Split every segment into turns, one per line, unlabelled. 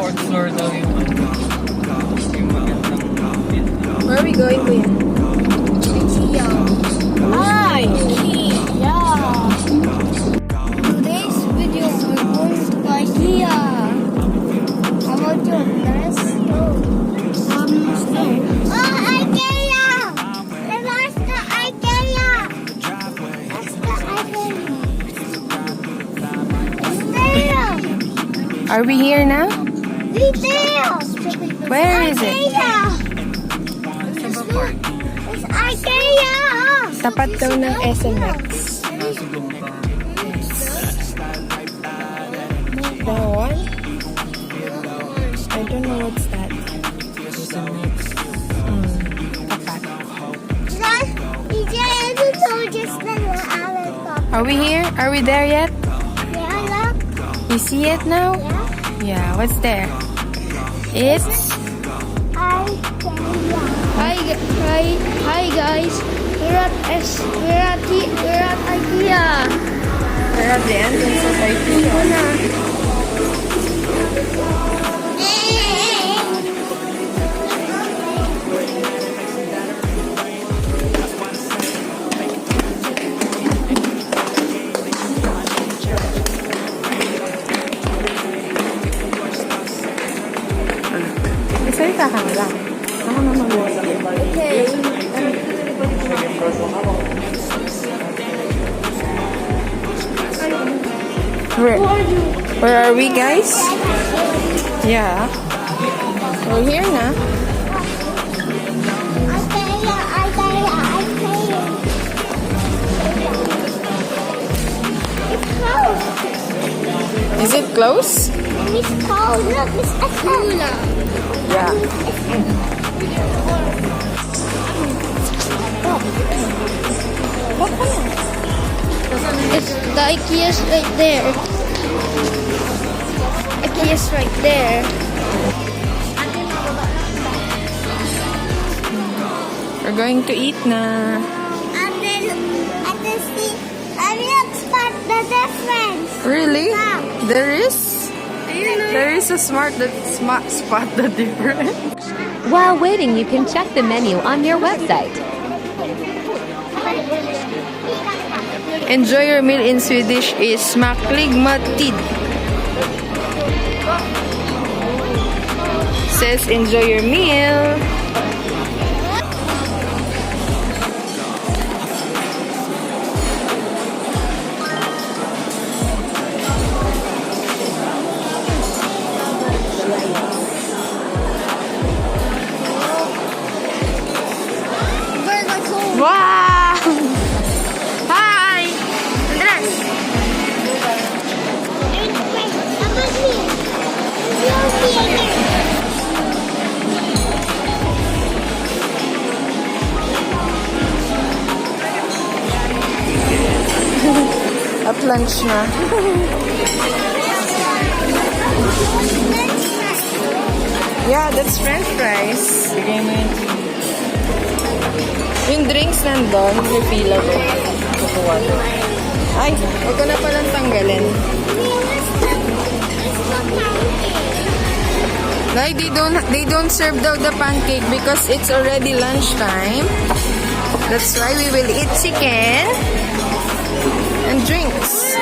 Fourth floor daw yung magandang building.
Where are we going, Kuya?
Ikea.
Hi!
Ikea. Today's video we're going to Ikea. How about you? Let's go. Let's go. Oh, Ikea! Let's go Ikea! Let's go Ikea.
Are we here now?
Ikea!
Where is it?
It's Ikea!
Tapat daw ng SMX. That one? I don't know what's that.
Ikea.
Are we here? Are we there yet?
Yeah, look.
You see it now?
Yeah.
Yeah, what's there? It's...
Hi guys. We're at IKEA.
We're at the entrance of IKEA. Salita ka na lang. Ako na mag-uusap.
Okay.
Where are we, guys? Yeah. We're here na. Is it close?
It's cold. Look, it's a cooler.
Yeah.
It's the IKEA's right there. IKEA's right there.
We're going to eat na.
And then see, and look, spot the difference.
Really?
Yeah.
There is? There is a spot the difference.
While waiting, you can check the menu on your website.
Enjoy your meal in Swedish is makligmatid. Says enjoy your meal. Wow! Hi! Andres! At lunch na. Yeah, that's French fries.
Bigay mo yun.
Yung drinks nandun, refilla ko. Kukuha ko. Ay, huwag ko na palang tanggalin. Like, they don't serve daw the pancake because it's already lunchtime. That's why we will eat chicken and drinks.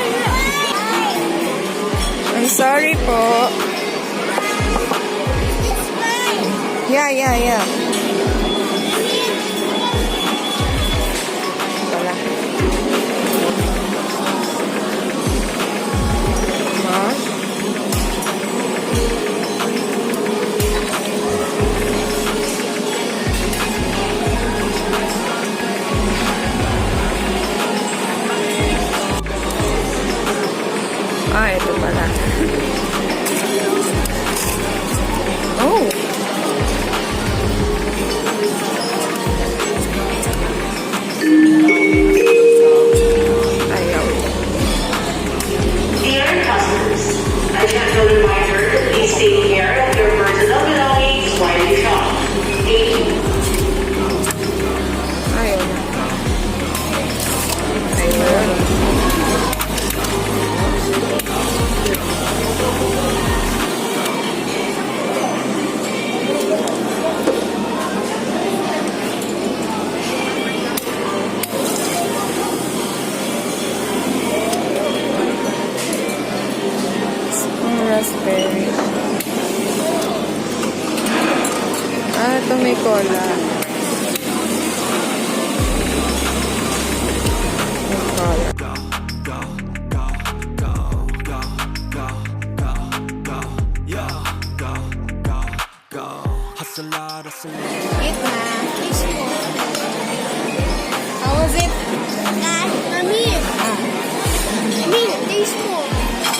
I'm sorry po. Yeah. Wala. Ito pala. Oh! Ayaw.
Dear customers, a gentle reminder to please take care of your personal belongings while you shop. Thank you.
Ayaw na. Ayaw na. raspberry. Ah, ito may cola. May cola. Eat na. How was it?
Mommy. Mommy, taste more.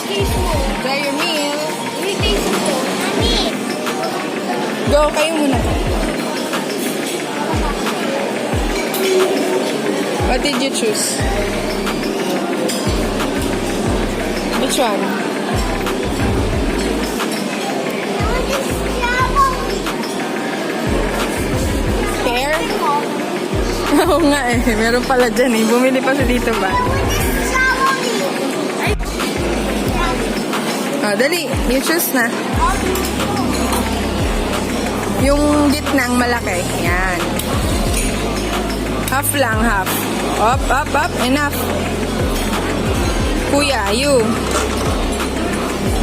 Taste more.
Try your meal.
Mommy, taste more. Mommy.
Go, kayo muna. What did you choose? Which one? Pear? Oo nga eh. Meron pala dyan eh. Bumili pa siya dito ba? Oh, dali. You choose na. Yung gitnang malaki. Yan. Half lang, half. Up, up, up. Enough. Kuya, you.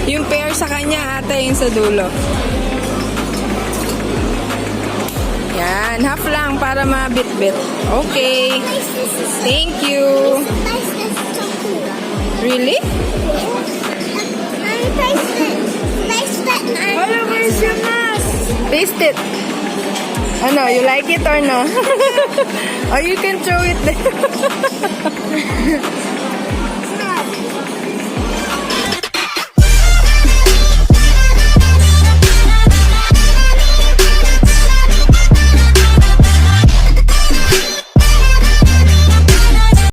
Yung pear sa kanya, ate, yung sa dulo. Yan. Half lang para mabit-bit. Okay. Thank you. Really? Taste it. Ano, you like it or no? Or you can throw it there.